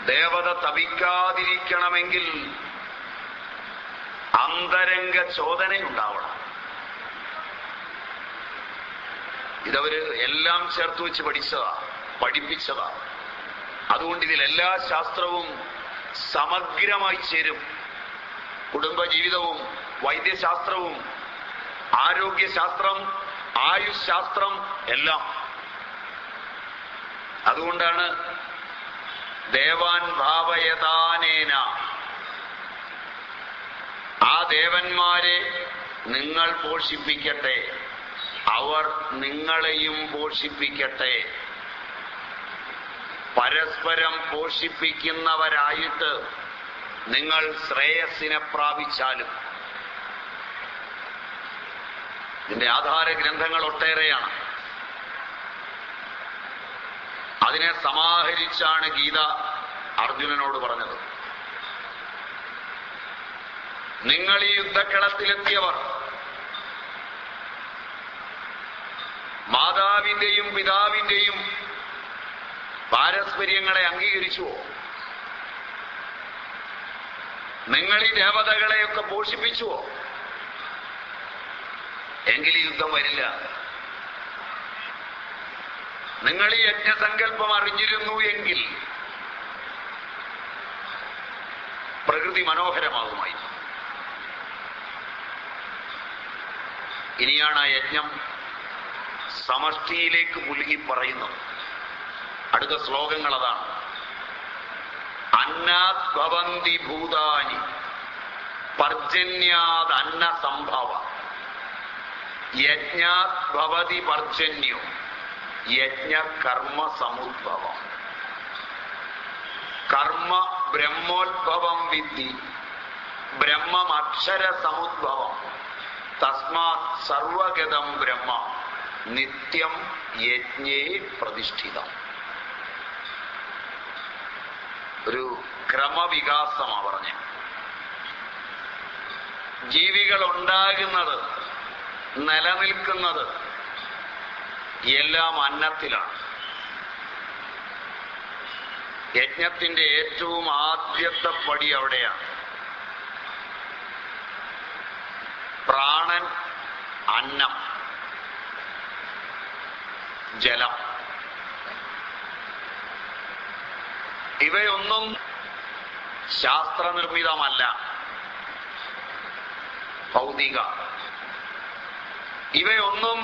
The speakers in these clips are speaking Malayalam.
ദേവത തപിക്കാതിരിക്കണമെങ്കിൽ അന്തരംഗ ചോദനയുണ്ടാവണം. ഇതവര് എല്ലാം ചേർത്ത് വെച്ച് പഠിപ്പിച്ചതാ. അതുകൊണ്ട് ഇതിലെല്ലാ ശാസ്ത്രവും സമഗ്രമായി ചേരും. കുടുംബജീവിതവും വൈദ്യശാസ്ത്രവും ആരോഗ്യശാസ്ത്രം ആയുഷ് ശാസ്ത്രം എല്ലാം. അതുകൊണ്ടാണ് ദേവാൻ ഭാവയതാനേന, ആ ദേവന്മാരെ നിങ്ങൾ പോഷിപ്പിക്കട്ടെ, അവർ നിങ്ങളെയും പോഷിപ്പിക്കട്ടെ. പരസ്പരം പോഷിപ്പിക്കുന്നവരായിട്ട് നിങ്ങൾ ശ്രേയസ്സിനെ പ്രാപിച്ചാലും. ഇതിന്റെ ആധാര ഗ്രന്ഥങ്ങൾ ഒട്ടേറെയാണ്. അതിനെ സമാഹരിച്ചാണ് ഗീത അർജുനനോട് പറഞ്ഞത്. നിങ്ങൾ ഈ യുദ്ധക്കളത്തിലെത്തിയവർ മാതാവിന്റെയും പിതാവിന്റെയും പാരസ്പര്യങ്ങളെ അംഗീകരിച്ചുവോ? നിങ്ങൾ ഈ ദേവതകളെയൊക്കെ പോഷിപ്പിച്ചുവോ? എങ്കിൽ ഈ യുദ്ധം വരില്ല. നിങ്ങൾ ഈ യജ്ഞസങ്കല്പം അറിഞ്ഞിരുന്നു എങ്കിൽ പ്രകൃതി മനോഹരമാകുമായി. ഇനിയാണ് ആ യജ്ഞം സമഷ്ടിയിലേക്ക് പുലുകി പറയുന്നത്. അടുത്ത ശ്ലോകങ്ങൾ അതാണ്. അന്നാത് ഭവന്തി ഭൂതാനി പർജന്യാത് അന്ന സംഭവ യജ്ഞാത് ഭവതി പർജന്യോ യജ്ഞ കർമ്മ സമുദ്ഭവം. കർമ്മ ബ്രഹ്മോദ്ഭവം വിദ്ധി ബ്രഹ്മം അക്ഷര സമുദ്ഭവം തസ്മാത് സർവഗതം ബ്രഹ്മ നിത്യം യജ്ഞേ പ്രതിഷ്ഠിതം. ഒരു ക്രമവികാസമാ പറഞ്ഞ. ജീവികൾ ഉണ്ടാകുന്നത് നിലനിൽക്കുന്നത് എല്ലാം അന്നത്തിലാണ്. യജ്ഞത്തിന്റെ ഏറ്റവും ആദ്യത്തെ പടി അവിടെയാണ്. പ്രാണൻ അന്നം, ജലം, ഇവയൊന്നും ശാസ്ത്രനിർമ്മിതമല്ല, ഭൗതിക. ഇവയൊന്നും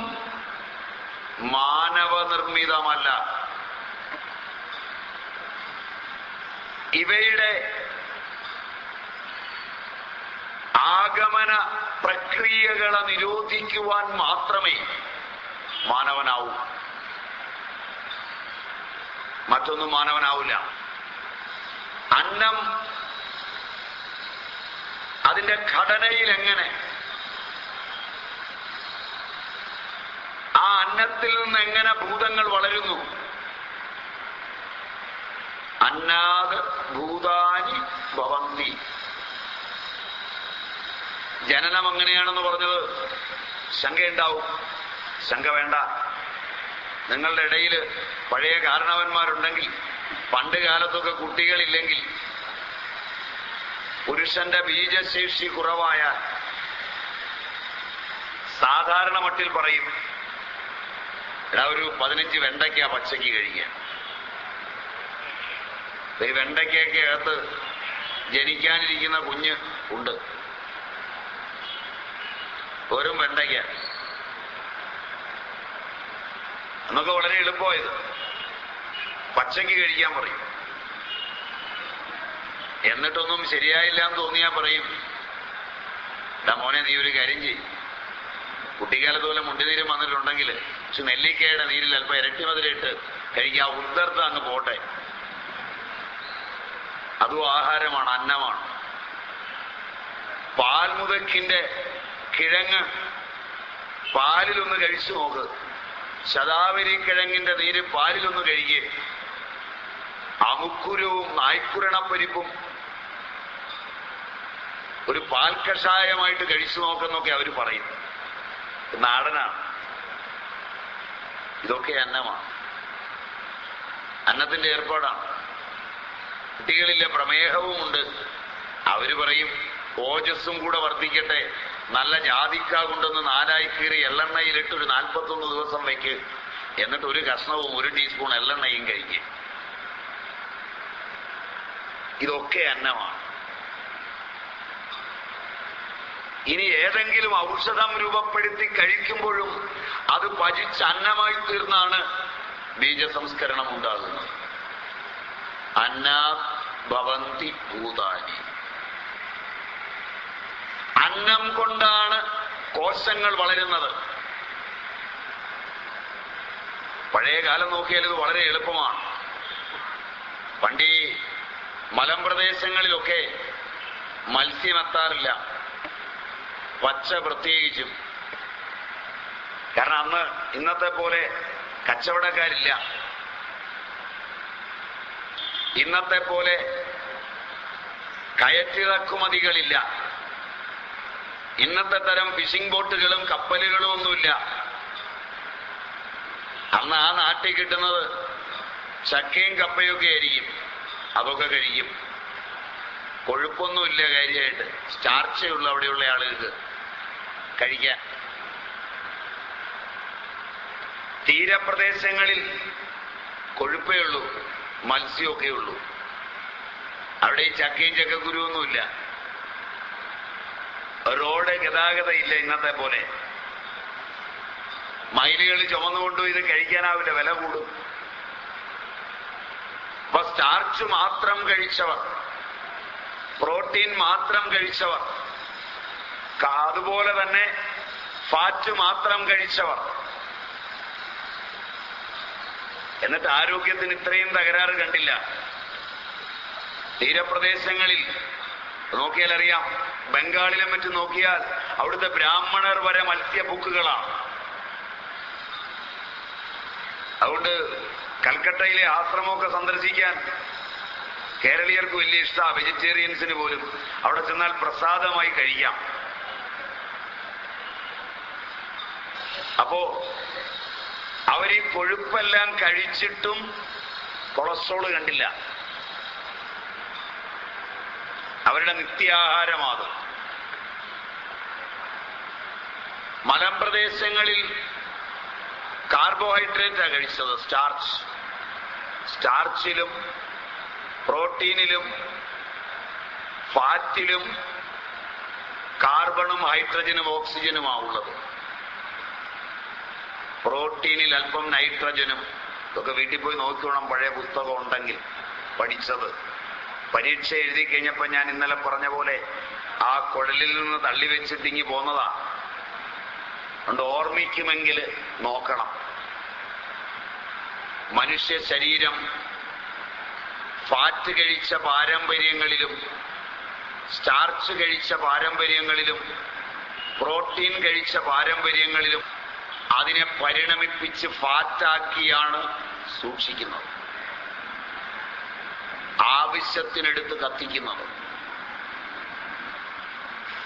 മാനവനിർമ്മിതമല്ല. ഇവയുടെ ആഗമന പ്രക്രിയകളെ നിരോധിക്കുവാൻ മാത്രമേ മാനവനാവൂ. മറ്റൊന്നും മാനവനാവില്ല. അന്നം അതിന്റെ ഘടനയിൽ എങ്ങനെ, ആ അന്നത്തിൽ നിന്ന് എങ്ങനെ ഭൂതങ്ങൾ വളരുന്നു? അന്നാത് ഭൂതാനി ഭവന്തി. ജനനം എങ്ങനെയാണെന്ന് പറഞ്ഞത് ശങ്കയുണ്ടാവും. ശങ്ക വേണ്ട. നിങ്ങളുടെ ഇടയിൽ പഴയ കാരണവന്മാരുണ്ടെങ്കിൽ, പണ്ട് കാലത്തൊക്കെ കുട്ടികളില്ലെങ്കിൽ, പുരുഷന്റെ ബീജശേഷി കുറവായാൽ സാധാരണ മട്ടിൽ പറയും, എടാ ഒരു 15 വെണ്ടയ്ക്ക പച്ചയ്ക്ക് കഴിക്കുക. ഈ വെണ്ടയ്ക്കൊക്കെ അകത്ത് ജനിക്കാനിരിക്കുന്ന കുഞ്ഞ് ഉണ്ട്, വെറും വെണ്ടയ്ക്ക എന്നൊക്കെ വളരെ എളുപ്പമായത്. പച്ചയ്ക്ക് കഴിക്കാൻ പറയും. എന്നിട്ടൊന്നും ശരിയായില്ല എന്ന് തോന്നിയാൽ പറയും, എടാ മോനെ നീ ഒരു കാര്യം ചെയ്യും, കുട്ടിക്കാലത്ത് പോലെ മുണ്ടിനീര് വന്നിട്ടുണ്ടെങ്കിൽ പക്ഷെ നെല്ലിക്കയുടെ നീരിൽ അല്പം ഇരട്ടി മധുരയിട്ട് കഴിക്കുക, ഉദർത്ത് അങ്ങ് പോട്ടെ. അതും ആഹാരമാണ്, അന്നമാണ്. പാൽമുതക്കിന്റെ കിഴങ്ങ് പാലിലൊന്ന് കഴിച്ചു നോക്ക്. ശതാവരി കിഴങ്ങിന്റെ നീര് പാലിലൊന്ന് കഴിക്കേ. അമുക്കുരവും നായ്ക്കുരണപ്പരിപ്പും ഒരു പാൽ കഷായമായിട്ട് കഴിച്ചു നോക്കെന്നൊക്കെ അവർ പറയും. നാടനാണ്. ഇതൊക്കെ അന്നമാണ്, അന്നത്തിന്റെ ഏർപ്പാടാണ്. കുട്ടികളിലെ പ്രമേഹവുമുണ്ട്. അവര് പറയും ഓജസ്സും കൂടെ വർദ്ധിക്കട്ടെ, നല്ല ജാതിക്ക കൊണ്ടൊന്ന് 4 കീറി എള്ളെണ്ണയിലിട്ട് ഒരു 41 ദിവസം വയ്ക്ക്, എന്നിട്ട് ഒരു കഷ്ണവും 1 ടീസ്പൂൺ എള്ളെണ്ണയും കഴിക്കുക. ഇതൊക്കെ അന്നമാണ്. ഇനി ഏതെങ്കിലും ഔഷധം രൂപപ്പെടുത്തി കഴിക്കുമ്പോഴും അത് പചിച്ച് അന്നമായി തീർന്നാണ് ബീജസംസ്കരണം ഉണ്ടാകുന്നത്. അന്നാത് ഭവന്തി ഭൂതാനി. അന്നം കൊണ്ടാണ് കോശങ്ങൾ വളരുന്നത്. പഴയ കാലം നോക്കിയാൽ ഇത് വളരെ എളുപ്പമാണ്. പണ്ടീ മലമ്പ്രദേശങ്ങളിലൊക്കെ മത്സ്യമെത്താറില്ല, പച്ച പ്രത്യേകിച്ചും. കാരണം അന്ന് ഇന്നത്തെ പോലെ കച്ചവടക്കാരില്ല, ഇന്നത്തെ പോലെ കയറ്റിറക്കുമതികളില്ല, ഇന്നത്തെ തരം ഫിഷിംഗ് ബോട്ടുകളും കപ്പലുകളും ഒന്നുമില്ല. അന്ന് ആ നാട്ടിൽ കിട്ടുന്നത് ചക്കയും കപ്പയൊക്കെ ആയിരിക്കും. അതൊക്കെ കഴിക്കും. കൊഴുപ്പൊന്നുമില്ല കാര്യമായിട്ട്, സ്റ്റാർച്ചേ ഉള്ളു അവിടെയുള്ള ആളുകൾക്ക് കഴിക്കാൻ. തീരപ്രദേശങ്ങളിൽ കൊഴുപ്പേ ഉള്ളൂ, മത്സ്യമൊക്കെ ഉള്ളൂ. അവിടെ ഈ ചക്കയും ചക്കക്കുരുവൊന്നുമില്ല. റോഡ് ഗതാഗതം ഇല്ല ഇന്നത്തെ പോലെ. മൈലുകൾ ചുമന്നുകൊണ്ടു ഇത് കഴിക്കാനാവില്ല, വില കൂടും. അപ്പൊ സ്റ്റാർച്ച് മാത്രം കഴിച്ചവർ, പ്രോട്ടീൻ മാത്രം കഴിച്ചവർ, അതുപോലെ തന്നെ ഫാറ്റ് മാത്രം കഴിച്ചവർ, എന്നിട്ട് ആരോഗ്യത്തിന് ഇത്രയും തകരാറ് കണ്ടില്ല. തീരപ്രദേശങ്ങളിൽ നോക്കിയാൽ അറിയാം, ബംഗാളിലും മറ്റും നോക്കിയാൽ അവിടുത്തെ ബ്രാഹ്മണർ വരെ മത്സ്യഭുക്കുകളാണ്. അതുകൊണ്ട് കൽക്കട്ടയിലെ ആശ്രമമൊക്കെ സന്ദർശിക്കാൻ കേരളീയർക്ക് വലിയ ഇഷ്ടമാണ്, വെജിറ്റേറിയൻസിന് പോലും. അവിടെ ചെന്നാൽ പ്രസാദമായി കഴിക്കാം. അപ്പോ അവരീ കൊഴുപ്പെല്ലാം കഴിച്ചിട്ടും കൊളസ്ട്രോള് കണ്ടില്ല. അവരുടെ നിത്യാഹാരമാണ്. മലമ്പ്രദേശങ്ങളിൽ കാർബോഹൈഡ്രേറ്റാണ് കഴിച്ചത്, സ്റ്റാർച്ച്. സ്റ്റാർച്ചിലും പ്രോട്ടീനിലും ഫാറ്റിലും കാർബണും ഹൈഡ്രജനും ഓക്സിജനുമാണുള്ളത്. പ്രോട്ടീനിൽ അല്പം നൈട്രജനും. ഇതൊക്കെ വീട്ടിൽ പോയി നോക്കിക്കോണം, പഴയ പുസ്തകം ഉണ്ടെങ്കിൽ പഠിച്ചത്. പരീക്ഷ എഴുതി കഴിഞ്ഞപ്പോ ഞാൻ ഇന്നലെ പറഞ്ഞ പോലെ ആ കുഴലിൽ നിന്ന് തള്ളി വെച്ചിട്ടിങ്ങി പോന്നതാ. അതുകൊണ്ട് ഓർമ്മിക്കുമെങ്കിൽ നോക്കണം. മനുഷ്യ ശരീരം ഫാറ്റ് കഴിച്ച പാരമ്പര്യങ്ങളിലും സ്റ്റാർച്ച് കഴിച്ച പാരമ്പര്യങ്ങളിലും പ്രോട്ടീൻ കഴിച്ച പാരമ്പര്യങ്ങളിലും അതിനെ പരിണമിപ്പിച്ച് ഫാറ്റാക്കിയാണ് സൂക്ഷിക്കുന്നത്, ആവശ്യത്തിനെടുത്ത് കത്തിക്കുന്നത്.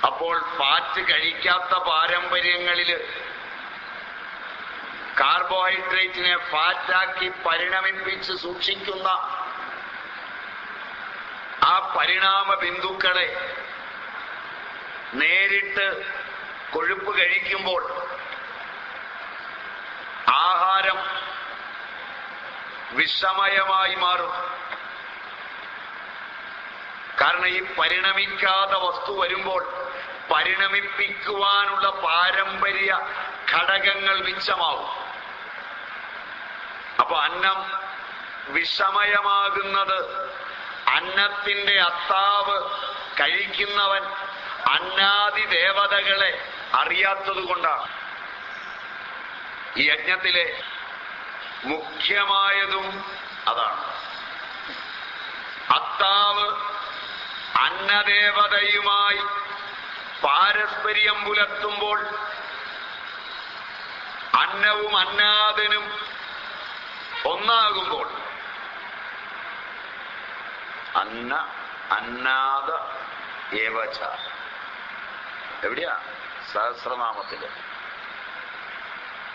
അപ്പോൾ ഫാറ്റ് കഴിക്കാത്ത പാരമ്പര്യങ്ങളില് കാർബോഹൈഡ്രേറ്റിനെ ഫാറ്റാക്കി പരിണമിപ്പിച്ച് സൂക്ഷിക്കുന്ന ആ പരിണാമ ബിന്ദുക്കളെ നേരിട്ട് കൊഴുപ്പ് കഴിക്കുമ്പോൾ ആഹാരം വിഷമയമായി മാറും. കാരണം ഈ പരിണമിക്കാത്ത വസ്തു വരുമ്പോൾ പരിണമിപ്പിക്കുവാനുള്ള പാരമ്പര്യ ഘടകങ്ങൾ മിച്ചമാവും. അപ്പൊ അന്നം വിഷമയമാകുന്നത് അന്നത്തിന്റെ അത്താവ് കഴിക്കുന്നവൻ അന്നാദി ദേവതകളെ അറിയാത്തത് കൊണ്ടാണ്. ഈ യജ്ഞത്തിലെ മുഖ്യമായതും അതാണ്. അത്താവ് അന്നദേവതയുമായി പാരസ്പര്യം പുലർത്തുമ്പോൾ അന്നവും അന്നാദനും ഒന്നാകുമ്പോൾ അന്ന അന്നാദ ഏവച എവിടെയാ? സഹസ്രനാമത്തില്.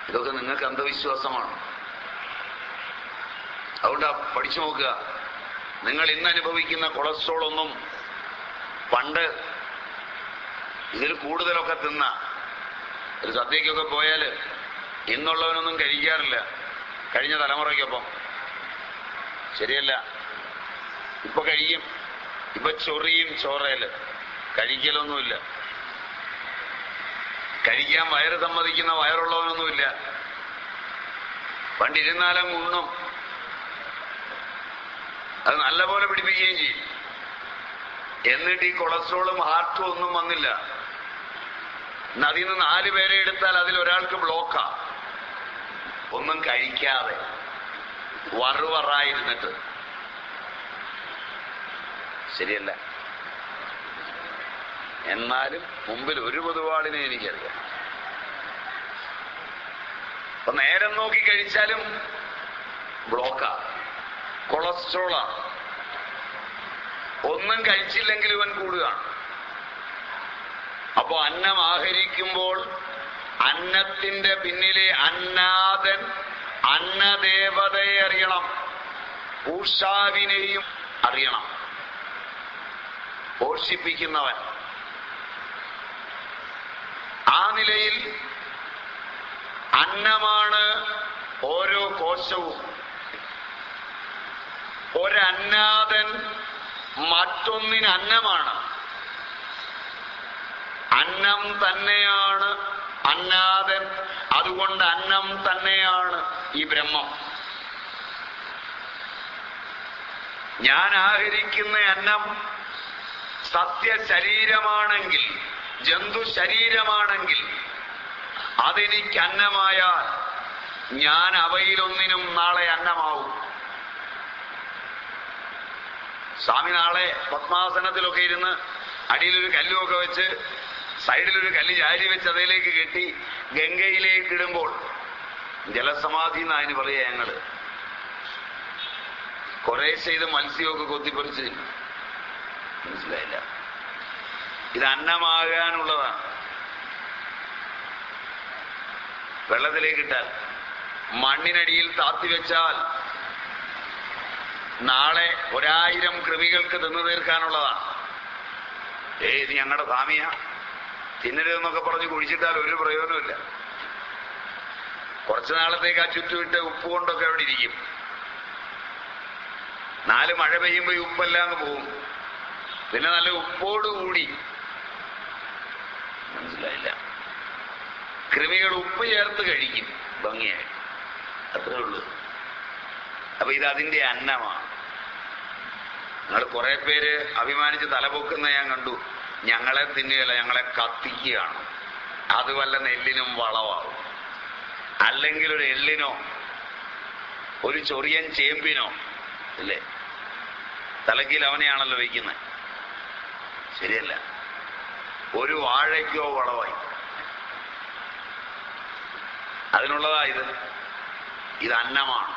ഇതൊക്കെ നിങ്ങൾക്ക് അന്ധവിശ്വാസമാണ്. അതുകൊണ്ടാ പഠിച്ചു നോക്കുക. നിങ്ങൾ ഇന്ന് അനുഭവിക്കുന്ന കൊളസ്ട്രോൾ ഒന്നും പണ്ട് ഇതിൽ കൂടുതലൊക്കെ തിന്ന ഒരു സദ്യക്കൊക്കെ പോയാൽ ഇന്നുള്ളവനൊന്നും കഴിക്കാറില്ല, കഴിഞ്ഞ തലമുറയ്ക്കൊപ്പം. ശരിയല്ല? ഇപ്പൊ കഴിയും. ഇപ്പൊ ചൊറിയും ചോറയില്, കഴിക്കലൊന്നുമില്ല. കഴിക്കാൻ വയറ് സമ്മതിക്കുന്ന വയറുള്ളവനൊന്നുമില്ല. പണ്ടിരുന്നാലും ഉണ്ണും, അത് നല്ലപോലെ പിടിപ്പിക്കുകയും ചെയ്യും. എന്നിട്ട് ഈ കൊളസ്ട്രോളും ഹാർട്ടും ഒന്നും വന്നില്ല. അതിൽ നിന്ന് 4 പേരെ എടുത്താൽ അതിലൊരാൾക്ക് ബ്ലോക്കാ. ഒന്നും കഴിക്കാതെ വറുവറായിരുന്നിട്ട്. ശരിയല്ല? എന്നാലും മുമ്പിൽ ഒരു പൊതുവാളിനെ എനിക്കറിയാം. അപ്പൊ നേരം നോക്കി കഴിച്ചാലും ബ്ലോക്കാ, കൊളസ്ട്രോളാ. ഒന്നും കഴിച്ചില്ലെങ്കിൽ ഇവൻ കൂടുകയാണ്. അപ്പോ അന്നം ആഹരിക്കുമ്പോൾ അന്നത്തിന്റെ പിന്നിലെ അന്നാദൻ, അന്നദേവതയെ അറിയണം, ഊഷാവിനെയും അറിയണം. പോഷിപ്പിക്കുന്നവൻ. ആ നിലയിൽ അന്നമാണ് ഓരോ കോശവും. ഒരന്നാദൻ മറ്റൊന്നിന് അന്നമാണ്. അന്നം തന്നെയാണ് അന്നാദൻ. അതുകൊണ്ട് അന്നം തന്നെയാണ് ഈ ബ്രഹ്മം. ഞാൻ ആഹരിക്കുന്ന അന്നം സത്യശരീരമാണെങ്കിൽ, ജന്തു ശരീരമാണെങ്കിൽ, അതെനിക്ക് അന്നമായാൽ ഞാൻ അവയിലൊന്നിനും നാളെ അന്നമാവും. സ്വാമി നാളെ പത്മാസനത്തിലൊക്കെ ഇരുന്ന് അടിയിലൊരു കല്ലുമൊക്കെ വെച്ച് സൈഡിലൊരു കല്ല് ചാരി വെച്ച് അതിലേക്ക് കെട്ടി ഗംഗയിലേക്ക് ഇടുമ്പോൾ ജലസമാധി എന്ന് അതിന് പറയാ ഞങ്ങള്. കുറെ ചെയ്ത് മത്സ്യമൊക്കെ കൊത്തിപ്പറിച്ച് മനസ്സിലായില്ല. ഇത് അന്നമാകാനുള്ളതാണ്. വെള്ളത്തിലേക്ക് ഇട്ടാൽ, മണ്ണിനടിയിൽ താത്തിവെച്ചാൽ നാളെ 1000 കൃമികൾക്ക് തിന്നു തീർക്കാനുള്ളതാണ്. ഇത് ഞങ്ങളുടെ സ്വാമിയ തിന്നരുതെന്നൊക്കെ പറഞ്ഞ് കുഴിച്ചിട്ടാൽ ഒരു പ്രയോജനമില്ല. കുറച്ചു നാളത്തേക്ക് ആ ചുറ്റുവിട്ട് ഉപ്പ് കൊണ്ടൊക്കെ അവിടെ ഇരിക്കും. 4 മഴ പെയ്യുമ്പോ ഈ ഉപ്പെല്ലാം പോവും. പിന്നെ നല്ല ഉപ്പോടുകൂടി, മനസ്സിലായില്ല, കൃമികൾ ഉപ്പ് ചേർത്ത് കഴിക്കും ഭംഗിയായി. അത്രേ ഉള്ളൂ. അപ്പൊ ഇത് അതിന്റെ അന്നമാണ്. നിങ്ങൾ കുറെ പേര് അഭിമാനിച്ച് തലപൊക്കുന്ന ഞാൻ കണ്ടു. ഞങ്ങളെ തിന്നുകയല്ല, ഞങ്ങളെ കത്തിക്കുകയാണ്. അത് വല്ല നെല്ലിനും വളമാവും, അല്ലെങ്കിൽ ഒരു എള്ളിനോ ഒരു ചൊറിയൻ ചേമ്പിനോ അല്ലേ, തലക്കിൽ അവനെയാണല്ലോ വയ്ക്കുന്നത്. ശരിയല്ല? ഒരു വാഴയ്ക്കോ വളമായി. അതിനുള്ളതാ ഇത്. ഇത് അന്നമാണ്.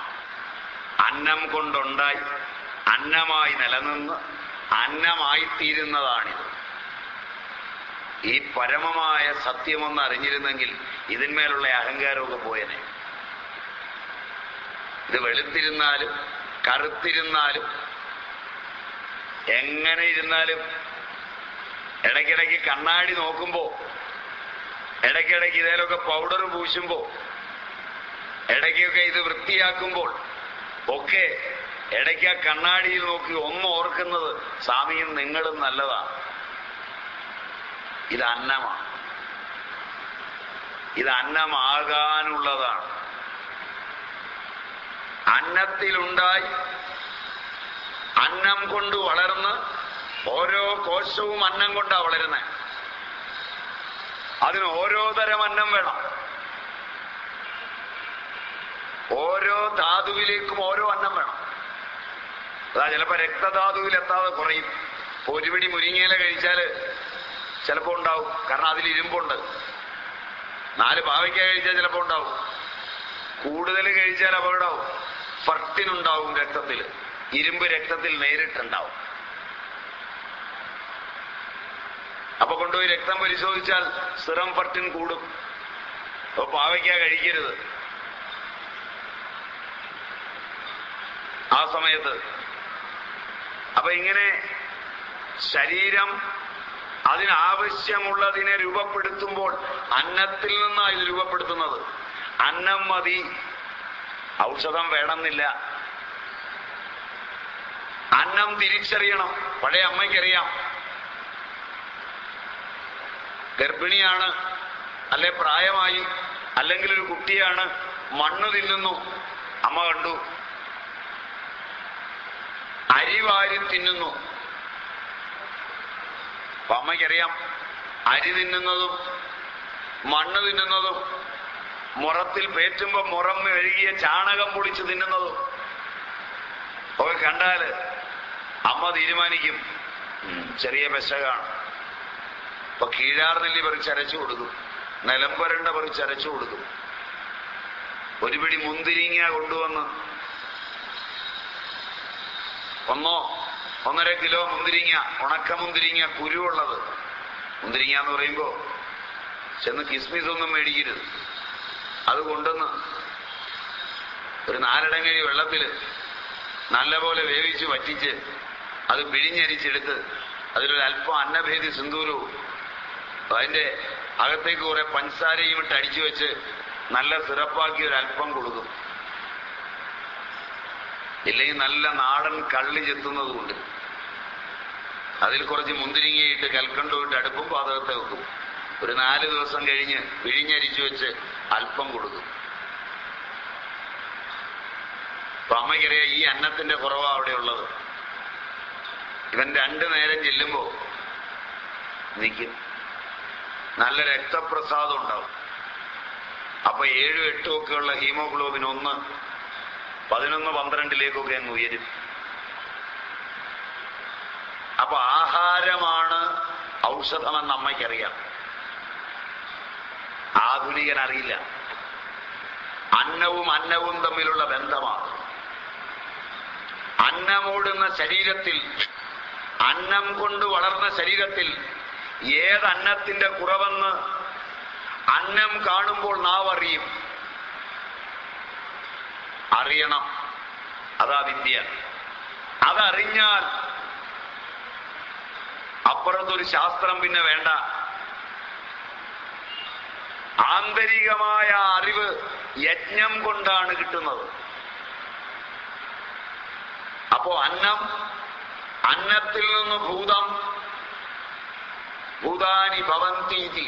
അന്നം കൊണ്ടുണ്ടായി, അന്നമായി നിലനിന്ന് അന്നമായിത്തീരുന്നതാണിത്. ഈ പരമമായ സത്യമൊന്ന് അറിഞ്ഞിരുന്നെങ്കിൽ ഇതിന്മേലുള്ള അഹങ്കാരമൊക്കെ പോയനെ. ഇത് വെളുത്തിരുന്നാലും കറുത്തിരുന്നാലും എങ്ങനെ ഇരുന്നാലും ഇടയ്ക്കിടയ്ക്ക് കണ്ണാടി നോക്കുമ്പോ, ഇടയ്ക്കിടയ്ക്ക് ഇതേലൊക്കെ പൗഡർ പൂശുമ്പോ, ഇടയ്ക്കൊക്കെ ഇത് വൃത്തിയാക്കുമ്പോൾ ഒക്കെ ഇടയ്ക്ക് ആ കണ്ണാടിയിൽ നോക്കി ഒന്ന് ഓർക്കുന്നത് സ്വാമിയും നിങ്ങളും നല്ലതാണ്. ഇത് അന്നമാണ്. ഇത് അന്നമാകാനുള്ളതാണ്. അന്നത്തിലുണ്ടായി അന്നം കൊണ്ട് വളർന്ന് ഓരോ കോശവും അന്നം കൊണ്ടാ വളരുന്നത്. അതിന് ഓരോ തരം അന്നം വേണം. ഓരോ ധാതുവിലേക്കും ഓരോ അന്നം വേണം. അതാ ചിലപ്പോ രക്തധാതുവിൽ എത്താതെ കുറയും. ഒരു പിടി മുരിങ്ങയില കഴിച്ചാല് ചിലപ്പോ ഉണ്ടാവും, കാരണം അതിൽ ഇരുമ്പുണ്ട്. 4 പാവയ്ക്ക കഴിച്ചാൽ ചിലപ്പോ ഉണ്ടാവും. കൂടുതൽ കഴിച്ചാൽ അപകടമാവും. ഫർട്ടിനുണ്ടാവും രക്തത്തിൽ, ഇരുമ്പ് രക്തത്തിൽ നേരിട്ടുണ്ടാവും. അപ്പൊ കൊണ്ടുപോയി രക്തം പരിശോധിച്ചാൽ സിറം ഫർട്ടിൻ കൂടും. അപ്പൊ പാവയ്ക്ക കഴിക്കരുത്. ആ സമയത്ത് അപ്പൊ ഇങ്ങനെ ശരീരം അതിനാവശ്യമുള്ളതിനെ രൂപപ്പെടുത്തുമ്പോൾ അന്നത്തിൽ നിന്നാണ് ഇത് രൂപപ്പെടുത്തുന്നത്. അന്നം മതി, ഔഷധം വേണമെന്നില്ല. അന്നം തിരിച്ചറിയണം. പഴയ അമ്മയ്ക്കറിയാം, ഗർഭിണിയാണ്, അല്ലെ പ്രായമായി, അല്ലെങ്കിൽ ഒരു കുട്ടിയാണ്, മണ്ണ് തിന്നുന്നു, അമ്മ കണ്ടു. അരി വാരി തിന്നുന്നു, അപ്പൊ അമ്മയ്ക്കറിയാം അരി തിന്നുന്നതും മണ്ണ് തിന്നുന്നതും മുറത്തിൽ പേറ്റുമ്പോ മുറം കഴുകിയ ചാണകം പൊളിച്ച് തിന്നുന്നതും ഒക്കെ കണ്ടാല് അമ്മ തീരുമാനിക്കും ചെറിയ പെശകാണ്. അപ്പൊ കീഴാർ നെല്ലി പറിച്ചരച്ചു കൊടുക്കും, നിലമ്പരണ്ട പറിച്ചരച്ചു കൊടുക്കും. ഒരു പിടി മുന്തിരിങ്ങ കൊണ്ടുവന്ന് 1.5 കിലോ മുന്തിരിങ്ങ, ഉണക്ക മുന്തിരിങ്ങ, കുരുവുള്ളത് മുന്തിരിങ്ങ എന്ന് പറയുമ്പോ ചെന്ന് കിസ്മിസ് ഒന്നും മേടിക്കരുത്. അത് കൊണ്ടുവന്ന് ഒരു 4 ഇടങ്ങഴി വെള്ളത്തില് നല്ലപോലെ വേവിച്ച് വറ്റിച്ച് അത് പിഴിഞ്ഞരിച്ചെടുത്ത് അതിലൊരു അല്പം അന്നഭേദി സിന്ദൂരവും അതിന്റെ അകത്തേക്ക് കുറെ പഞ്ചസാരയും ഇട്ട് അടിച്ചു വെച്ച് നല്ല സിറപ്പാക്കി ഒരു അല്പം കൊടുക്കും. ഇല്ലെങ്കിൽ നല്ല നാടൻ കള്ളി ചെത്തുന്നതുകൊണ്ട് അതിൽ കുറച്ച് മുന്തിരിങ്ങയിട്ട് കൽക്കണ്ടമിട്ട് അടുപ്പും പാതകത്തെ വെക്കും. ഒരു 4 ദിവസം കഴിഞ്ഞ് പിഴിഞ്ഞരിച്ചു വെച്ച് അല്പം കൊടുക്കും. അപ്പൊ അമ്മയ്ക്കറിയാം ഈ അന്നത്തിന്റെ കുറവാ അവിടെ ഉള്ളത്. ഇവൻ 2 നേരം ചെല്ലുമ്പോ നിൽക്കും, നല്ല രക്തപ്രസാദം ഉണ്ടാവും. അപ്പൊ 7, 8 ഒക്കെയുള്ള ഹീമോഗ്ലോബിൻ 1, 11, 12 അങ്ങ് ഉയരും. അപ്പൊ ആഹാരമാണ് ഔഷധമെന്ന് അമ്മയ്ക്കറിയാം, ആധുനികൻ അറിയില്ല. അന്നവും തമ്മിലുള്ള ബന്ധമാണ്. അന്നമോടുന്ന ശരീരത്തിൽ, അന്നം കൊണ്ട് വളർന്ന ശരീരത്തിൽ ഏതന്നത്തിന്റെ കുറവെന്ന് അന്നം കാണുമ്പോൾ നാവറിയും. അറിയണം, അതാ വിദ്യ. അതറിഞ്ഞാൽ അപ്പുറത്തൊരു ശാസ്ത്രം പിന്നെ വേണ്ട. ആന്തരികമായ അറിവ് യജ്ഞം കൊണ്ടാണ് കിട്ടുന്നത്. അപ്പോ അന്നത്തിൽ നിന്ന് ഭൂതം, ഭൂതാനി ഭവന്തീതി.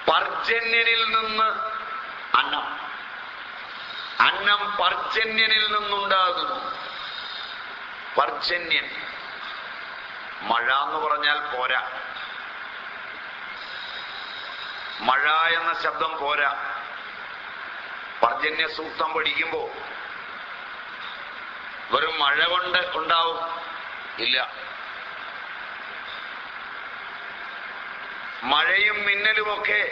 പർജന്യനിൽ നിന്ന് അന്നം പർജന്യനിൽ നിന്നുണ്ടാകുന്നു. പർജന്യൻ, മഴ എന്ന് പറഞ്ഞാൽ പോരാ, മഴ എന്ന ശബ്ദം പോരാ. പർജന്യ സൂക്തം പഠിക്കുമ്പോ വെറും മഴ കൊണ്ട് ഉണ്ടാവും ഇല്ല. മഴയും മിന്നലുമൊക്കെ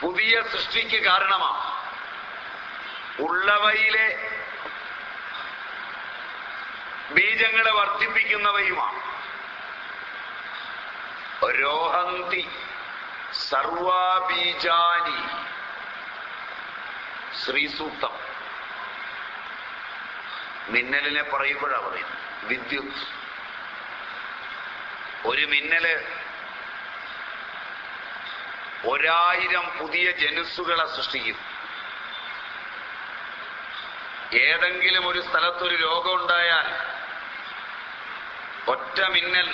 പുതിയ സൃഷ്ടിക്ക് കാരണമാണ്. ഉള്ളവയിലെ ബീജങ്ങളെ വർദ്ധിപ്പിക്കുന്നവയുമാണ്. രോഹന്തി സർവാബീജാനി, ശ്രീസൂക്തം. മിന്നലിനെ പറയുമ്പോഴാ പറയുന്നത് വിദ്യുത്. ഒരു മിന്നല് 1000 പുതിയ ജനുസ്സുകളെ സൃഷ്ടിക്കും. ഏതെങ്കിലും ഒരു സ്ഥലത്തൊരു രോഗം ഉണ്ടായാൽ ഒറ്റ മിന്നൽ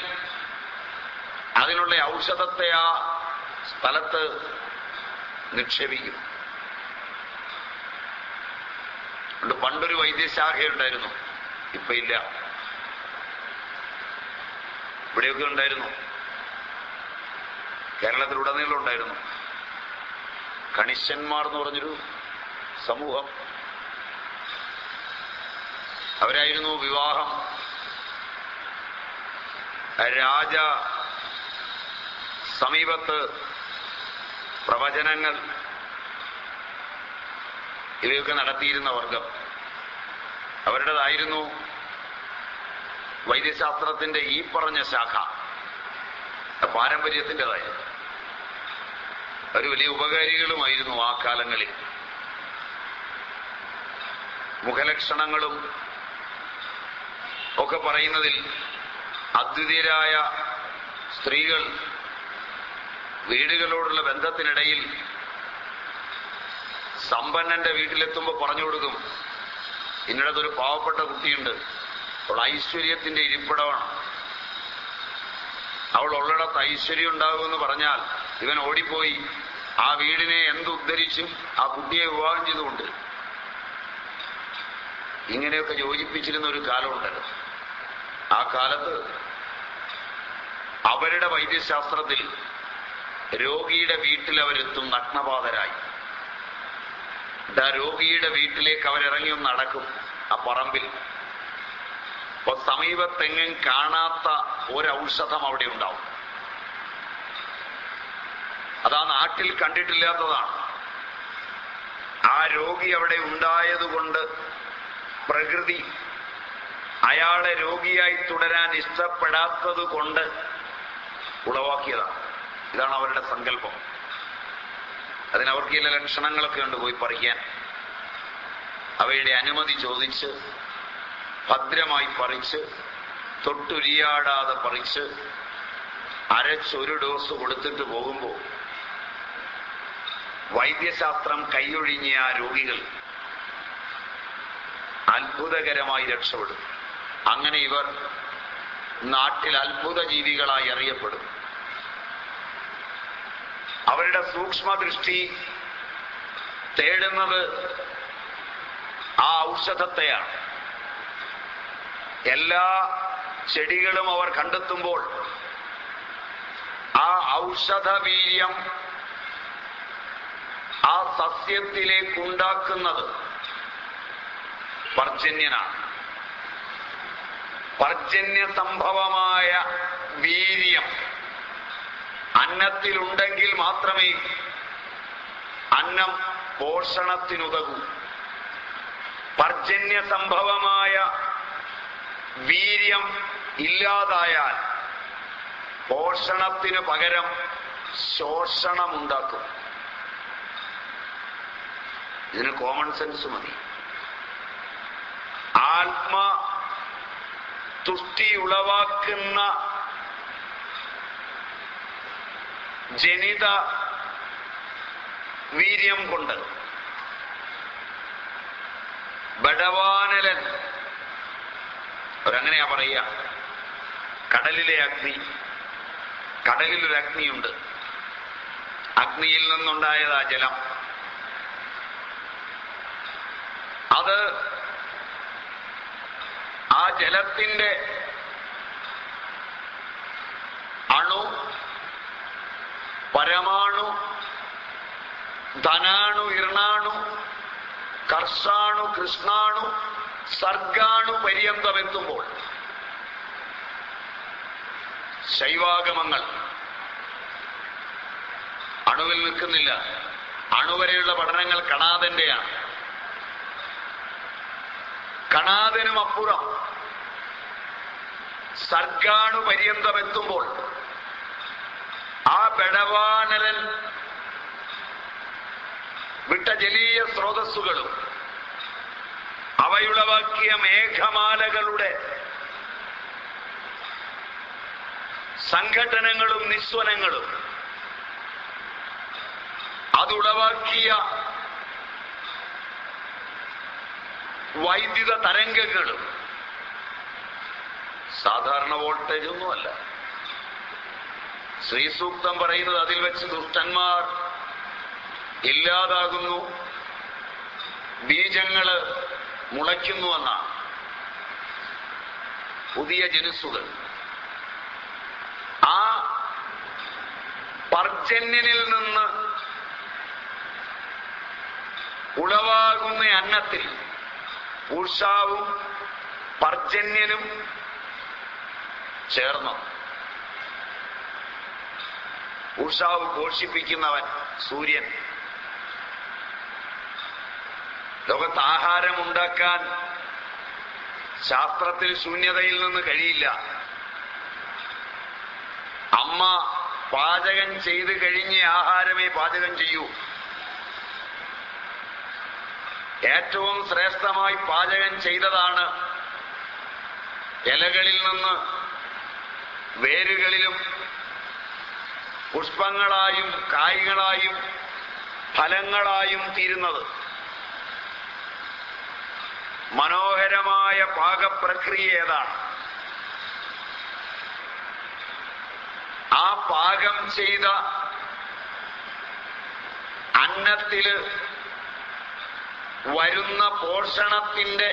അതിനുള്ള ഔഷധത്തെ ആ സ്ഥലത്ത് നിക്ഷേപിക്കും. പണ്ടൊരു വൈദ്യശാഖയുണ്ടായിരുന്നു, ഇപ്പൊ ഇല്ല. ഇവിടെയൊക്കെ ഉണ്ടായിരുന്നു, കേരളത്തിലുടനീളം ഉണ്ടായിരുന്നു. കണിശന്മാർ എന്ന് പറഞ്ഞൊരു സമൂഹം, അവരായിരുന്നു വിവാഹം, രാജ സമീപത്ത് പ്രവചനങ്ങൾ, ഇവയൊക്കെ നടത്തിയിരുന്ന വർഗം. അവരുടേതായിരുന്നു വൈദ്യശാസ്ത്രത്തിന്റെ ഈ പറഞ്ഞ ശാഖ, പാരമ്പര്യത്തിൻ്റെതായിരുന്നു. അവർ വലിയ ഉപകാരികളുമായിരുന്നു ആ കാലങ്ങളിൽ. മുഖലക്ഷണങ്ങളും ഒക്കെ പറയുന്നതിൽ അദ്വിതീയരായ സ്ത്രീകൾ വീടുകളോടുള്ള ബന്ധത്തിനിടയിൽ സമ്പന്നന്റെ വീട്ടിലെത്തുമ്പോൾ പറഞ്ഞു കൊടുക്കും, ഇന്നിടത്തൊരു പാവപ്പെട്ട കുട്ടിയുണ്ട്, അവൾ ഐശ്വര്യത്തിന്റെ ഇരിപ്പിടമാണ്, അവൾ ഉള്ളിടത്ത് ഐശ്വര്യം ഉണ്ടാകുമെന്ന് പറഞ്ഞാൽ ഇവൻ ഓടിപ്പോയി ആ വീടിനെ എന്തുദ്ധരിച്ചും ആ കുട്ടിയെ വിവാഹം ചെയ്തുകൊണ്ട്. ഇങ്ങനെയൊക്കെ യോജിപ്പിച്ചിരുന്ന ഒരു കാലമുണ്ടല്ലോ. ആ കാലത്ത് അവരുടെ വൈദ്യശാസ്ത്രത്തിൽ രോഗിയുടെ വീട്ടിൽ അവരെത്തും നഗ്നപാതരായി. ആ രോഗിയുടെ വീട്ടിലേക്ക് അവരിറങ്ങി ഒന്ന് നടക്കും ആ പറമ്പിൽ. അപ്പൊ സമീപത്തെങ്ങും കാണാത്ത ഒരൗഷധം അവിടെ ഉണ്ടാവും. അതാ നാട്ടിൽ കണ്ടിട്ടില്ലാത്തതാണ്. ആ രോഗി അവിടെ ഉണ്ടായതുകൊണ്ട് പ്രകൃതി അയാളെ രോഗിയായി തുടരാൻ ഇഷ്ടപ്പെടാത്തത് കൊണ്ട് ഉളവാക്കിയതാണ്. ഇതാണ് അവരുടെ സങ്കല്പം. അതിനവർക്ക് ചില ലക്ഷണങ്ങളൊക്കെ ഉണ്ട് പോയി പറിക്കാൻ. അവയുടെ അനുമതി ചോദിച്ച് ഭദ്രമായി പറിച്ച് തൊട്ടുരിയാടാതെ പറിച്ച് അരച്ചൊരു ഡോസ് കൊടുത്തിട്ട് പോകുമ്പോൾ വൈദ്യശാസ്ത്രം കൈയൊഴിഞ്ഞ ആ രോഗികൾ അത്ഭുതകരമായി രക്ഷപ്പെടും. അങ്ങനെ ഇവർ നാട്ടിൽ അത്ഭുത ജീവികളായി അറിയപ്പെടും. അവരുടെ സൂക്ഷ്മദൃഷ്ടി തേടുന്നത് ആ ഔഷധത്തെയാണ്. എല്ലാ ചെടികളും അവർ കണ്ടെത്തുമ്പോൾ ആ ഔഷധവീര്യം ആ സസ്യത്തിലേക്കുണ്ടാക്കുന്നത് പർജന്യനാണ്. പർജന്യ സംഭവമായ വീര്യം അന്നത്തിലുണ്ടെങ്കിൽ മാത്രമേ അന്നം പോഷണത്തിനുതകൂ. പർജന്യ സംഭവമായ വീര്യം ഇല്ലാതായാൽ പോഷണത്തിനു പകരം ശോഷണമുണ്ടാക്കും. ഇതിന് കോമൺ സെൻസ് മതി. ആത്മതുഷ്ടി ഉളവാക്കുന്ന ജനിത വീര്യം കൊണ്ട് ബടവാനലൻ, അവരങ്ങനെയാ പറയുക, കടലിലെ അഗ്നി. കടലിലൊരു അഗ്നിയുണ്ട്. അഗ്നിയിൽ നിന്നുണ്ടായതാ ജലം. അത് ആ ജലത്തിന്റെ അണു, പരമാണു, ധനാണു, ഇർണാണു, കർഷാണു, കൃഷ്ണാണു, സർഗാണു പര്യന്തമെത്തുമ്പോൾ ശൈവാഗമങ്ങൾ അണുവിൽ നിൽക്കുന്നില്ല. അണുവരെയുള്ള പഠനങ്ങൾ കണാദന്റെയാണ്. കണാദനും അപ്പുറം സർഗാണു പര്യന്തമെത്തുമ്പോൾ ആ ബടവാനലൻ വിട്ട ജലീയ സ്രോതസ്സുകളും അവയുളവാക്കിയ മേഘമാലകളുടെ സംഘടനങ്ങളും നിസ്വനങ്ങളും അതുളവാക്കിയ വൈദ്യുത തരംഗങ്ങളും സാധാരണ വോൾട്ടേജ് ഒന്നുമല്ല. ശ്രീസൂക്തം പറയുന്നത് അതിൽ വെച്ച് ദുഷ്ടന്മാർ ഇല്ലാതാകുന്നു, ബീജങ്ങള് മുളയ്ക്കുന്നുവെന്നാണ്. പുതിയ ജനുസുകൾ ആ പർജന്യനിൽ നിന്ന് ഉളവാകുന്ന അന്നത്തിൽ ഉഷാവും പർജന്യനും ചേർന്നു. ഉഷാവ് പോഷിപ്പിക്കുന്നവൻ സൂര്യൻ. ലോകത്ത് ആഹാരമുണ്ടാക്കാൻ ശാസ്ത്രത്തിൽ ശൂന്യതയിൽ നിന്ന് കഴിയില്ല. അമ്മ പാചകം ചെയ്ത് കഴിഞ്ഞ ആഹാരമേ പാചകം ചെയ്യൂ. ഏറ്റവും ശ്രേഷ്ഠമായി പാചകം ചെയ്തതാണ് ഇലകളിൽ നിന്ന് വേരുകളിലും പുഷ്പങ്ങളായും കായ്കളായും ഫലങ്ങളായും തീരുന്നത്. മനോഹരമായ പാകപ്രക്രിയ ഏതാണ്? ആ പാകം ചെയ്ത അന്നത്തില് വരുന്ന പോഷണത്തിന്റെ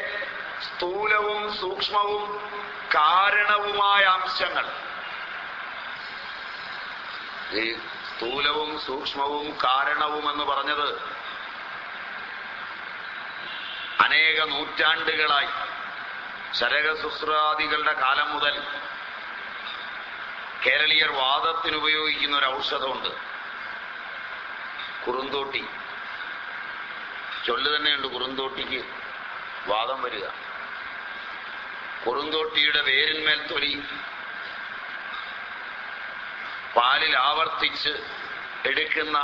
സ്ഥൂലവും സൂക്ഷ്മവും കാരണവുമായ അംശങ്ങൾ. ഈ സ്ഥൂലവും സൂക്ഷ്മവും കാരണവും എന്ന് പറഞ്ഞത് അനേക നൂറ്റാണ്ടുകളായി ശരകശുശ്രാദികളുടെ കാലം മുതൽ കേരളീയർ വാദത്തിന് ഉപയോഗിക്കുന്ന ഒരു ഔഷധമുണ്ട്, കുറുന്തോട്ടി. ചൊല്ല് തന്നെയുണ്ട്, കുറുന്തോട്ടിക്ക് വാദം വരിക. കുറുന്തോട്ടിയുടെ വേരിന്മേൽ തൊലി പാലിൽ ആവർത്തിച്ച് എടുക്കുന്ന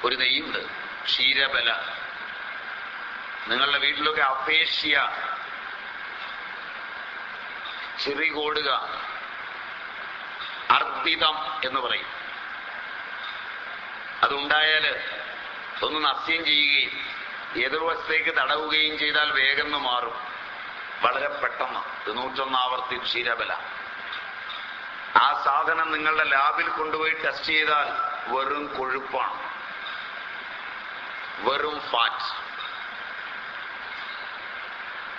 ഒരു നെയ്യുണ്ട്, ക്ഷീരബല. നിങ്ങളുടെ വീട്ടിലൊക്കെ അപേഷ്യ, ചിറികോടുക, അർദ്ദിതം എന്ന് പറയും. അതുണ്ടായാൽ ഒന്ന് നസ്യം ചെയ്യുകയും എതിർവശത്തേക്ക് തടവുകയും ചെയ്താൽ വേഗം മാറും, വളരെ പെട്ടെന്ന്. 101 ആവർത്തി ക്ഷീരബല. ആ സാധനം നിങ്ങളുടെ ലാബിൽ കൊണ്ടുപോയി ടെസ്റ്റ് ചെയ്താൽ വെറും കൊഴുപ്പാണ്, വെറും ഫാറ്റ്.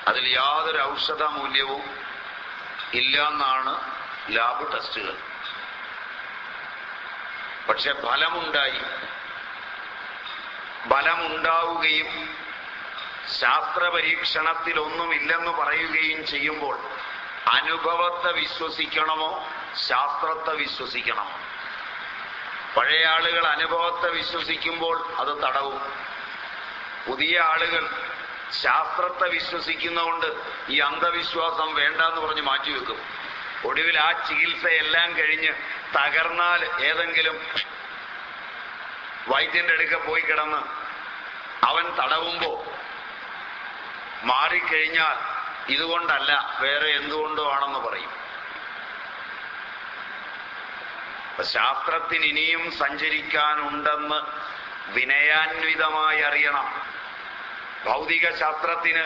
അതിൽ യാതൊരു ഔഷധ മൂല്യവും ഇല്ലെന്നാണ് ലാബ് ടെസ്റ്റുകൾ. പക്ഷെ ഫലമുണ്ടാവുകയും ശാസ്ത്ര പരീക്ഷണത്തിൽ ഒന്നുമില്ലെന്ന് പറയുകയും ചെയ്യുമ്പോൾ അനുഭവത്തെ വിശ്വസിക്കണമോ ശാസ്ത്രത്തെ വിശ്വസിക്കണമോ? പഴയ ആളുകൾ അനുഭവത്തെ വിശ്വസിക്കുമ്പോൾ അത് തടവും. പുതിയ ആളുകൾ ശാസ്ത്രത്തെ വിശ്വസിക്കുന്നതുകൊണ്ട് ഈ അന്ധവിശ്വാസം വേണ്ടെന്ന് പറഞ്ഞ് മാറ്റിവെക്കും. ഒടുവിൽ ആ ചികിത്സയെല്ലാം കഴിഞ്ഞ് തകർന്നാൽ ഏതെങ്കിലും വൈദ്യന്റെ അടുക്ക പോയി കിടന്ന് അവൻ തടവുമ്പോ മാറിക്കഴിഞ്ഞാൽ ഇതുകൊണ്ടല്ല വേറെ എന്തുകൊണ്ടോ ആണെന്ന് പറയും. ശാസ്ത്രത്തിന് ഇനിയും സഞ്ചരിക്കാനുണ്ടെന്ന് വിനയാന്വിതമായി അറിയണം. ഭൗതിക ശാസ്ത്രത്തിന്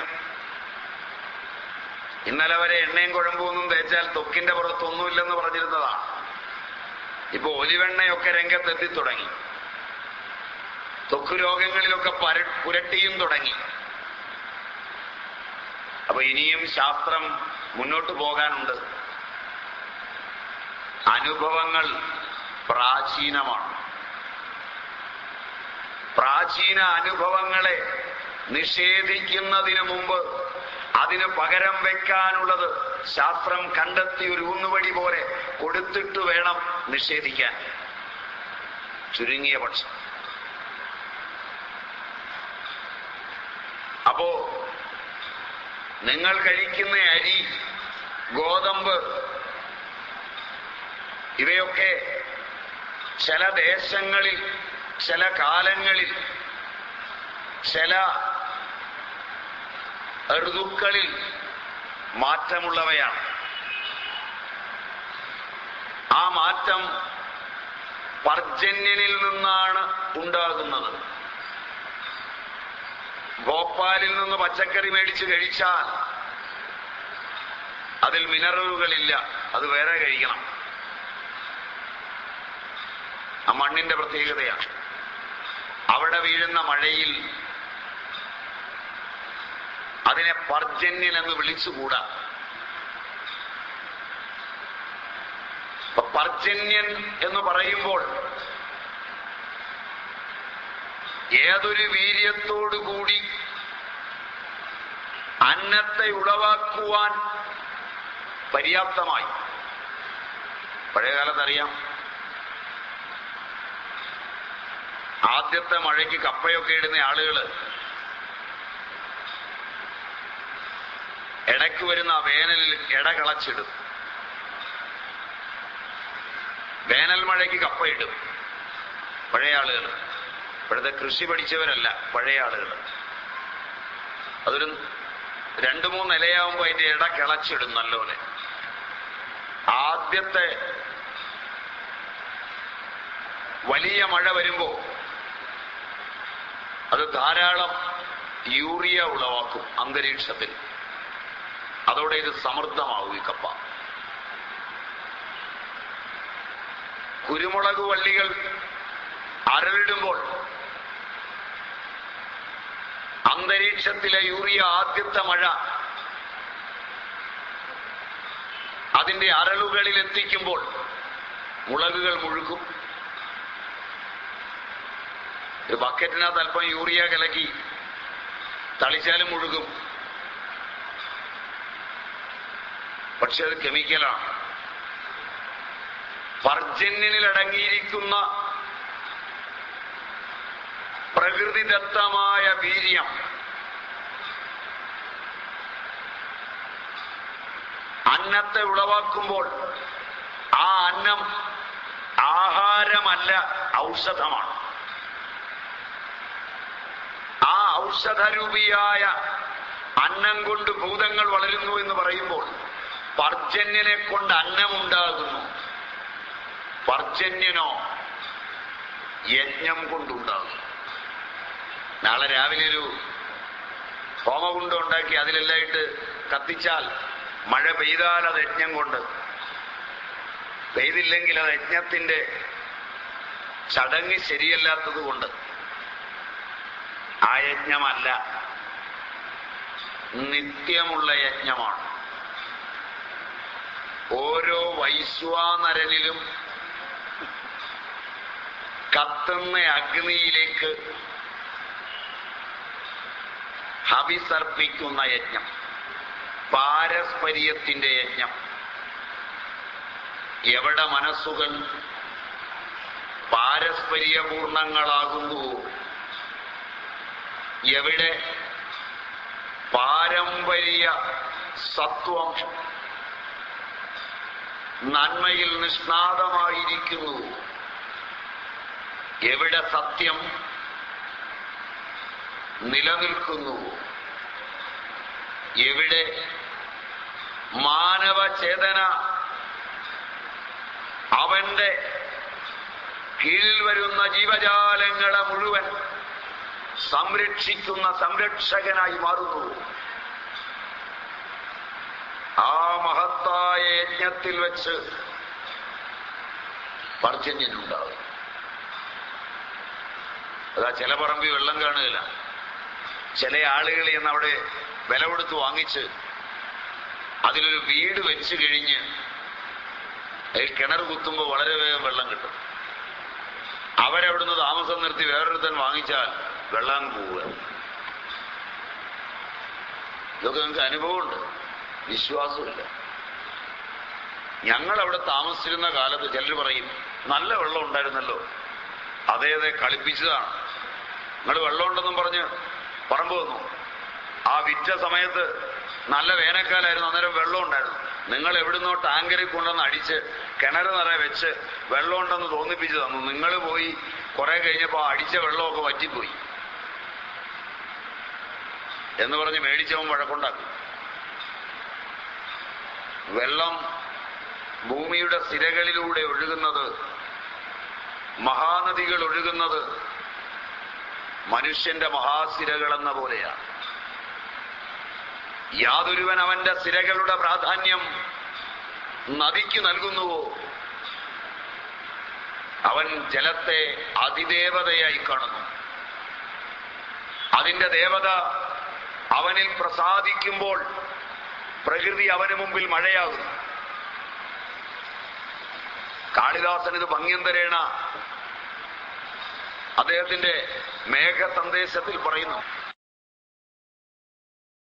ഇന്നലെ വരെ എണ്ണയും കുഴമ്പൊന്നും തേച്ചാൽ ത്വക്കിന്റെ പുറത്തൊന്നുമില്ലെന്ന് പറഞ്ഞിരുന്നതാണ്. ഇപ്പൊ ഒലിവെണ്ണയൊക്കെ രംഗത്തെത്തി തുടങ്ങി, ത്വക്ക് രോഗങ്ങളിലൊക്കെ പുരട്ടിയും തുടങ്ങി. അപ്പൊ ഇനിയും ശാസ്ത്രം മുന്നോട്ട് പോകാനുണ്ട്. അനുഭവങ്ങൾ പ്രാചീനമാണ്. പ്രാചീന അനുഭവങ്ങളെ നിഷേധിക്കുന്നതിന് മുമ്പ് അതിന് പകരം വെക്കാനുള്ളത് ശാസ്ത്രം കണ്ടെത്തി ഒരു ഊന്നുവടി പോലെ കൊടുത്തിട്ട് വേണം നിഷേധിക്കാൻ, ചുരുങ്ങിയ പക്ഷം. അപ്പോ നിങ്ങൾ കഴിക്കുന്ന അരി, ഗോതമ്പ്, ഇവയൊക്കെ ചില ദേശങ്ങളിൽ, ചില കാലങ്ങളിൽ, ചില ഋതുക്കളിൽ മാറ്റമുള്ളവയാണ്. ആ മാറ്റം പർജന്യനിൽ നിന്നാണ് ഉണ്ടാകുന്നത്. ഭോപ്പാലിൽ നിന്ന് പച്ചക്കറി മേടിച്ച് കഴിച്ചാൽ അതിൽ മിനറലുകളില്ല, അത് വേറെ കഴിക്കണം. ആ മണ്ണിന്റെ പ്രത്യേകതയാണ്. അവിടെ വീഴുന്ന മഴയിൽ അതിനെ പർജന്യൻ എന്ന് വിളിച്ചുകൂടാ. പർജന്യൻ എന്ന് പറയുമ്പോൾ ഏതൊരു വീര്യത്തോടുകൂടി അന്നത്തെ ഉളവാക്കുവാൻ പര്യാപ്തമായി. പഴയകാലത്തറിയാം, ആദ്യത്തെ മഴയ്ക്ക് കപ്പയൊക്കെ ഇടുന്ന ആളുകള് ഇടയ്ക്ക് വരുന്ന വേനലിൽ ഇടകളച്ചിടും. വേനൽ മഴയ്ക്ക് കപ്പയിടും പഴയ ആളുകൾ. ഇപ്പോഴത്തെ കൃഷി പഠിച്ചവരല്ല പഴയ ആളുകൾ. അതൊരു 2-3 ഇലയാവുമ്പോ അതിന്റെ ഇട കിളച്ചിടും നല്ലോലെ. ആദ്യത്തെ വലിയ മഴ വരുമ്പോ അത് ധാരാളം യൂറിയ ഉളവാക്കും അന്തരീക്ഷത്തിൽ. അതോടെ ഇത് സമൃദ്ധമാവും ഈ കപ്പ. കുരുമുളക് വള്ളികൾ അരളിടുമ്പോൾ അന്തരീക്ഷത്തിലെ യൂറിയ ആദ്യത്തെ മഴ അതിന്റെ അരളുകളിൽ എത്തിക്കുമ്പോൾ മുളകുകൾ മുഴുകും. ഒരു ബക്കറ്റിനകത്ത് അല്പം യൂറിയ കലക്കി തളിച്ചാലും മുഴുകും. പക്ഷെ അത് കെമിക്കലാണ്. പർജന്യനിൽ അടങ്ങിയിരിക്കുന്ന പ്രകൃതിദത്തമായ വീര്യം അന്നത്തെ ഉളവാക്കുമ്പോൾ ആ അന്നം ആഹാരമല്ല, ഔഷധമാണ്. ആ ഔഷധരൂപിയായ അന്നം കൊണ്ട് ഭൂതങ്ങൾ വളരുന്നു എന്ന് പറയുമ്പോൾ പർജന്യനെ കൊണ്ട് അന്നമുണ്ടാകുന്നു. പർജന്യനോ യജ്ഞം കൊണ്ടുണ്ടാകും. നാളെ രാവിലെ ഒരു ഹോമകുണ്ടം ഉണ്ടാക്കി അതിലെല്ലാം ഇട്ട് കത്തിച്ചാൽ മഴ പെയ്താൽ അത് യജ്ഞം കൊണ്ട്, പെയ്തില്ലെങ്കിൽ അത് യജ്ഞത്തിന്റെ ചടങ്ങ് ശരിയല്ലാത്തത് കൊണ്ട്. ആ യജ്ഞമല്ല, നിത്യമുള്ള യജ്ഞമാണ്. ഓരോ വൈശ്വാനരനിലും കത്തുന്ന അഗ്നിയിലേക്ക് ഹവിസർപ്പിക്കുന്ന യജ്ഞം, പാരസ്പര്യത്തിന്റെ യജ്ഞം. എവിടെ മനസ്സുകൾ പാരസ്പര്യപൂർണങ്ങളാകുന്നുവോ, എവിടെ പാരമ്പര്യ സത്വം നന്മയിൽ നിഷ്ണാതമായിരിക്കുന്നു, എവിടെ സത്യം നിലനിൽക്കുന്നു, എവിടെ മാനവചേതന അവന്റെ കീഴിൽ വരുന്ന ജീവജാലങ്ങളെ മുഴുവൻ സംരക്ഷിക്കുന്ന സംരക്ഷകനായി മാറുന്നു, ആ മഹത്തായ യജ്ഞത്തിൽ വെച്ച് പർജന്യനുണ്ടാകും. അതാ ചില പറമ്പിൽ വെള്ളം കാണുകയില്ല. ചില ആളുകൾ എന്ന് അവിടെ വില കൊടുത്ത് വാങ്ങിച്ച് അതിലൊരു വീട് വെച്ച് കഴിഞ്ഞ് അതിൽ കിണർ കുത്തുമ്പോൾ വളരെ വേഗം വെള്ളം കിട്ടും. അവരവിടുന്ന് താമസം നിർത്തി വേറൊരുത്തൻ വാങ്ങിച്ചാൽ വെള്ളം പോവുക. ഇതൊക്കെ നിങ്ങൾക്ക് അനുഭവമുണ്ട്, വിശ്വാസമില്ല. ഞങ്ങളവിടെ താമസിച്ചിരുന്ന കാലത്ത് ചിലർ പറയും, നല്ല വെള്ളം ഉണ്ടായിരുന്നല്ലോ, അതേ കളിപ്പിച്ചതാണ്. നിങ്ങൾ വെള്ളമുണ്ടെന്നും പറഞ്ഞ് പറമ്പ് വന്നു. ആ വിറ്റ സമയത്ത് നല്ല വേനൽക്കാലായിരുന്നു, അന്നേരം വെള്ളം ഉണ്ടായിരുന്നു. നിങ്ങൾ എവിടുന്നോ ടാങ്കറിൽ കൊണ്ടുവന്ന് അടിച്ച് കിണർ നിറയെ വെച്ച് വെള്ളമുണ്ടെന്ന് തോന്നിപ്പിച്ചു തന്നു. നിങ്ങൾ പോയി കുറെ കഴിഞ്ഞപ്പോൾ അടിച്ച വെള്ളമൊക്കെ വറ്റിപ്പോയി എന്ന് പറഞ്ഞ് മേടിച്ചവൻ വഴക്കുണ്ടാക്കും. വെള്ളം ഭൂമിയുടെ സിരകളിലൂടെ ഒഴുകുന്നത്, മഹാനദികൾ ഒഴുകുന്നത് മനുഷ്യന്റെ മഹാസിരകളെന്ന പോലെയാണ്. യാതൊരുവൻ അവന്റെ സിരകളുടെ പ്രാധാന്യം നദിക്ക് നൽകുന്നുവോ അവൻ ജലത്തെ അതിദേവതയായി കാണുന്നു. അതിന്റെ ദേവത അവനിൽ പ്രസാദിക്കുമ്പോൾ പ്രകൃതി അവന് മുമ്പിൽ മഴയാകുന്നു. കാളിദാസൻ ഇത് ഭംഗ്യന്തരേണ അദ്ദേഹത്തിന്റെ മേഘ സന്ദേശത്തിൽ പറയുന്നു.